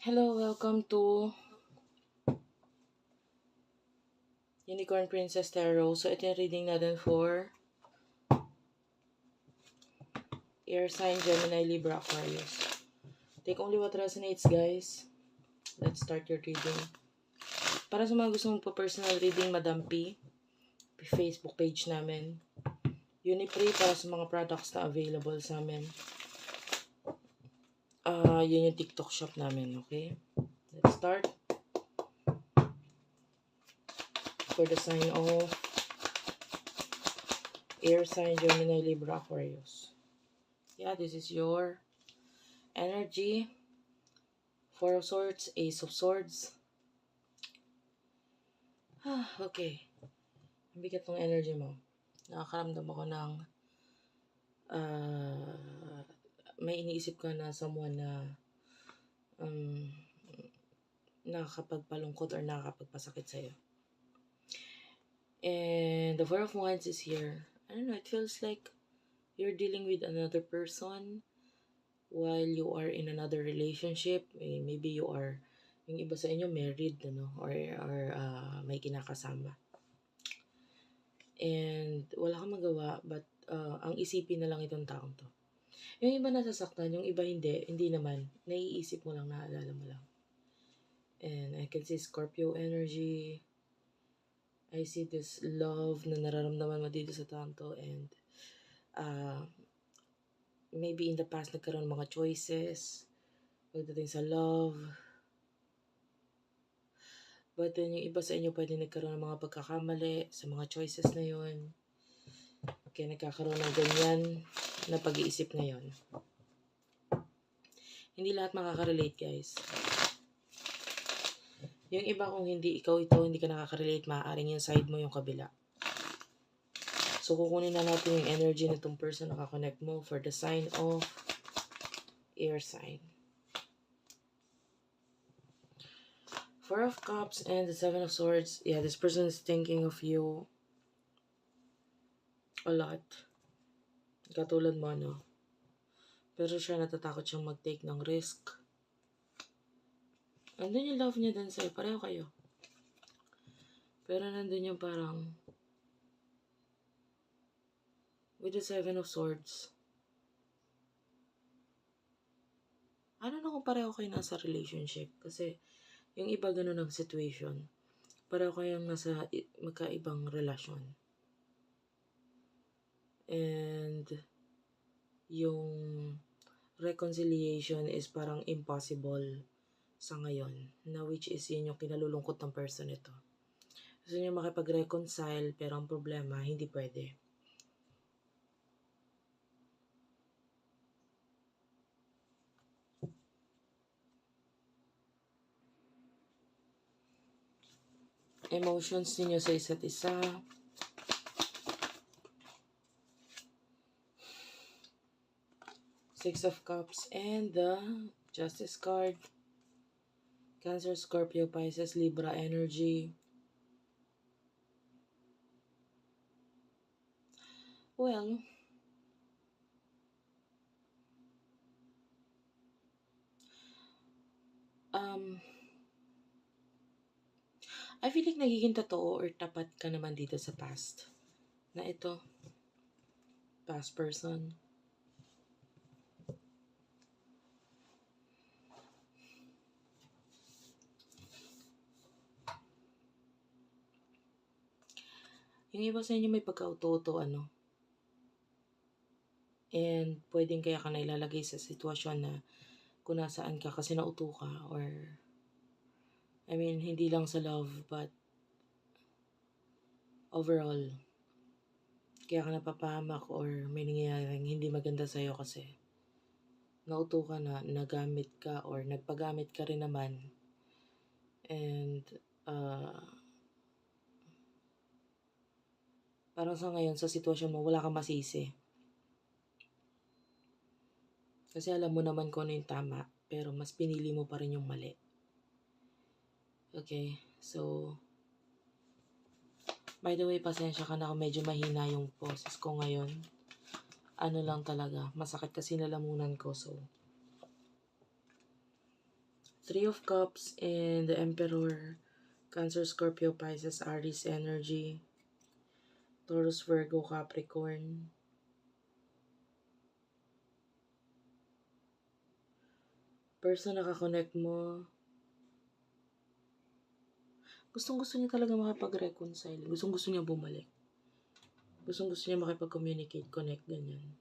Hello, welcome to Unicorn Princess Tarot. So, ito yung reading natin for Air Sign, Gemini, Libra, Aquarius. Take only what resonates, guys. Let's start your reading. Para sa mga gusto mong personal reading, Madam P, Facebook page namin. Unipray para sa mga products na available sa amin. Yun yung TikTok shop namin, okay? Let's start. For the sign of Air Sign, Gemini, Libra, Aquarius. Yeah, this is your energy. Four of Swords, Ace of Swords. Okay. Ang bigat ng energy mo. Nakakaramdam ako ng may iniisip ka na someone na nakakapagpalungkot or nakakapagpasakit sa'yo. And the Four of Wands is here. I don't know, it feels like you're dealing with another person while you are in another relationship. Maybe you are, yung iba sa inyo married, or may kinakasama. And wala kang magawa, but ang isipin na lang itong taong to. Yung iba nasasaktan, yung iba hindi naman. Naiisip mo lang, naalala mo lang. And I can see Scorpio energy. I see this love na nararamdaman mo dito sa taong to. And maybe in the past nagkaroon ng mga choices pagdating sa love. But then yung iba sa inyo pwede nagkaroon ng mga pagkakamali sa mga choices na yun. Kaya nagkakaroon ng ganyan na pag-iisip ngayon. Hindi lahat makaka-relate, guys. Yung iba kung hindi ikaw ito, hindi ka nakaka-relate, maaaring yung side mo yung kabila. So, kukunin na natin yung energy na itong person na kakonect mo for the sign of Air Sign. Four of Cups and the Seven of Swords. Yeah, this person is thinking of you a lot. Katulad mo, no? Pero siya natatakot siyang mag-take ng risk. Nandun yung love niya din sa'yo. Pareho kayo. Pero nandun yung parang with the Seven of Swords. I don't know kung pareho kayo nasa relationship. Kasi yung iba ganun ang situation. Pareho kayong nasa magkaibang relasyon. And yung reconciliation is parang impossible sa ngayon. Na which is yun yung kinalulungkot ng person ito. Gusto niya makipag-reconcile pero ang problema hindi pwede. Emotions niyo sa isa't isa. Six of Cups and the Justice card. Cancer, Scorpio, Pisces, Libra energy. Well, I feel like nagiging totoo or tapat ka naman dito sa past. Na ito, past person. Yung iba sa inyo may pagka-auto, And pwedeng kaya ka na ilalagay sa sitwasyon na kung nasaan ka kasi nauto ka or I mean, hindi lang sa love but overall. Kaya ka napapahamak or may nangyayaring hindi maganda sa'yo kasi nauto ka na, nagamit ka or nagpagamit ka rin naman. And parang sa ngayon, sa sitwasyon mo, wala kang masisi. Kasi alam mo naman kung ano yung tama, pero mas pinili mo pa rin yung mali. Okay, so by the way, pasensya ka na kung medyo mahina yung boses ko ngayon. Ano lang talaga, masakit kasi nalamunan ko, so Three of Cups and the Emperor. Cancer, Scorpio, Pisces, Aries energy. Taurus, Virgo, Capricorn. Person na kakonect mo. Gustong-gusto niya talaga makapag-reconcile. Gustong-gusto niya bumalik. Gustong-gusto niya makipag-communicate, connect, ganyan.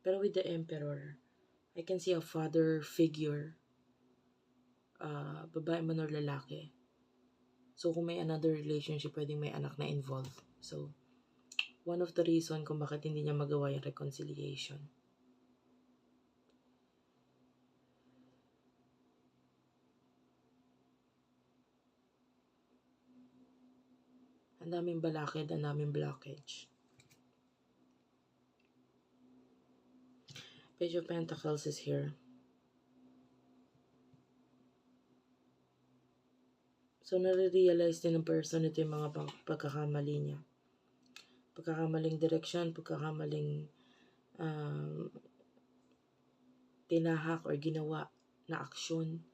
Pero with the Emperor, I can see a father figure. Babae man or lalaki. So, kung may another relationship, pwedeng may anak na involved. So, one of the reason kung bakit hindi niya magawa yung reconciliation. Ang daming balakid, ang daming blockage. Page of Pentacles is here. So, nare-realize din ng person ito yung mga pagkakamali niya. Pagkakamaling direksyon, pagkakamaling tinahak or ginawa na aksyon.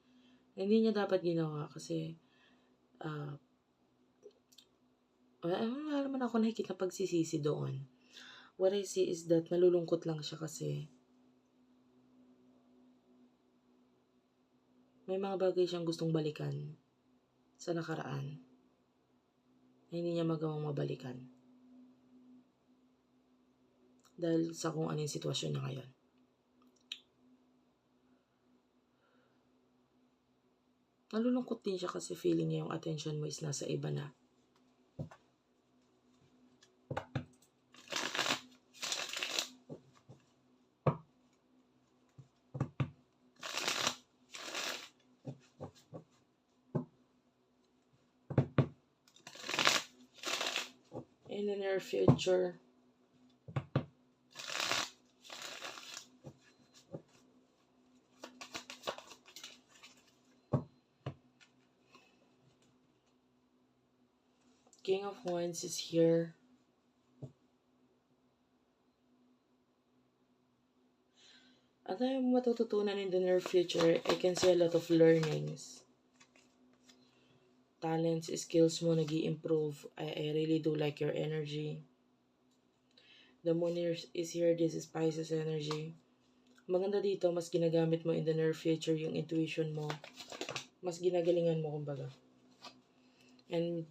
Hindi niya dapat ginawa kasi wala naman ako nakikita pagsisisi doon. What I see is that nalulungkot lang siya kasi may mga bagay siyang gustong balikan sa nakaraan na hindi niya magawang mabalikan. Dahil sa kung ano yung sitwasyon niya ngayon. Nalulungkot din siya kasi feeling niya yung attention mo is nasa iba na. In the near future, King of Wands is here. At tayo matututunan in the near future, I can see a lot of learnings. Talents, skills mo nag-i-improve. I really do like your energy. The moon is here. This is Pisces energy. Maganda dito, mas ginagamit mo in the near future yung intuition mo. Mas ginagalingan mo, kumbaga. And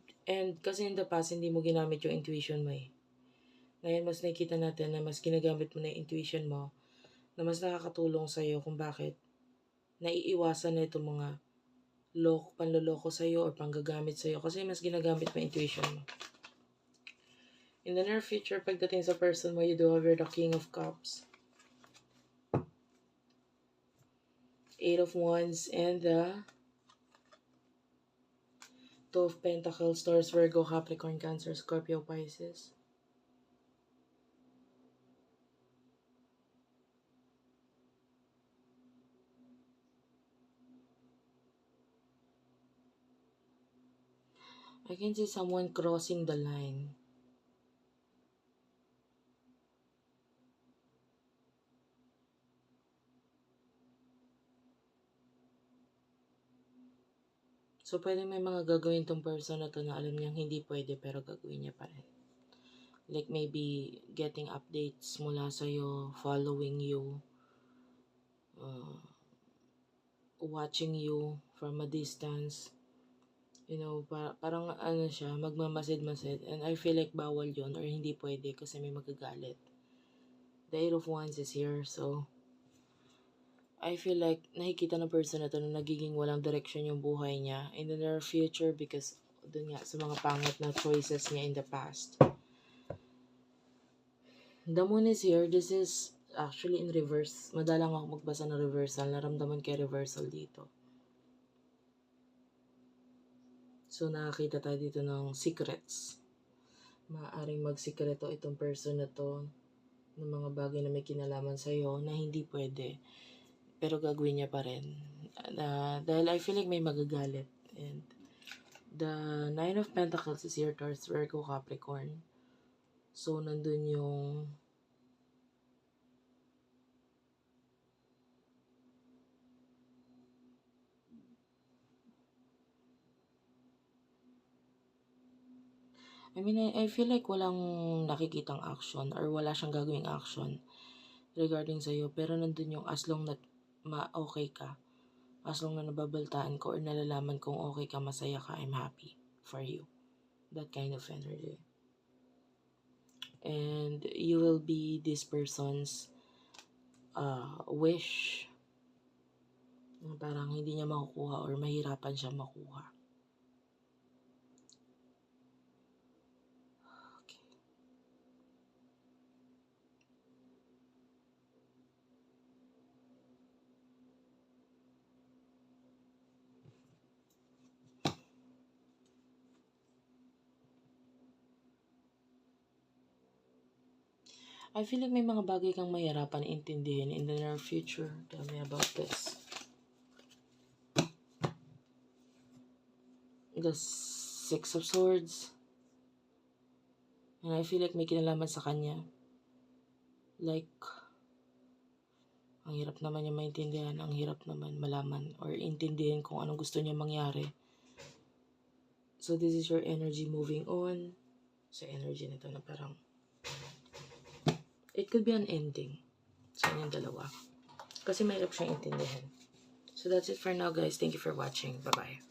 kasi in the past, hindi mo ginamit yung intuition mo eh. Ngayon, mas nakikita natin na mas ginagamit mo na yung intuition mo na mas nakakatulong sa'yo kung bakit naiiwasan na itong mga panloloko sa'yo or panggagamit sa'yo kasi mas ginagamit mo intuition mo. In the near future, pagdating sa person mo, you do have the King of Cups, Eight of Wands, and the Two of Pentacles, Taurus, Virgo, Capricorn, Cancer, Scorpio, Pisces. I can see someone crossing the line. So, pwede may mga gagawin tong person na to na alam niyang hindi pwede pero gagawin niya pa rin. Like maybe getting updates mula sa'yo, following you, watching you from a distance. You know, parang ano siya, magmamasid-masid. And I feel like bawal yon or hindi pwede kasi may magagalit. The Eight of Wands is here, so I feel like nakikita ng person na to na nagiging walang direction yung buhay niya in the near future because dun nga sa mga pangit na choices niya in the past. The moon is here. This is actually in reverse. Madalang ako magbasa ng reversal. Naramdaman kay reversal dito. So, nakakita tayo dito ng secrets. Maaaring magsikreto itong person na to ng mga bagay na may kinalaman sa'yo na hindi pwede. Pero gagawin niya pa rin. Dahil I feel like may magagalit. And the Nine of Pentacles is here, Taurus, Virgo, Capricorn. So, nandun yung I mean, I feel like walang nakikitang action or wala siyang gagawing action regarding sa'yo. Pero nandun yung as long na okay ka. As long na nababaltaan ko or nalalaman kong okay ka, masaya ka, I'm happy for you. That kind of energy. And you will be this person's wish na parang hindi niya makukuha or mahirapan siya makuha. Okay. I feel like may mga bagay kang mahirapan intindihin in the near future. Tell me about this. The Six of Swords. And I feel like may kinalaman sa kanya. Like, ang hirap naman niya maintindihan, ang hirap naman malaman or intindihin kung anong gusto niya mangyari. So this is your energy moving on. Sa energy nito na parang it could be an ending sa inyong dalawa. Kasi mahirap siyang intindihan. So that's it for now, guys. Thank you for watching. Bye-bye.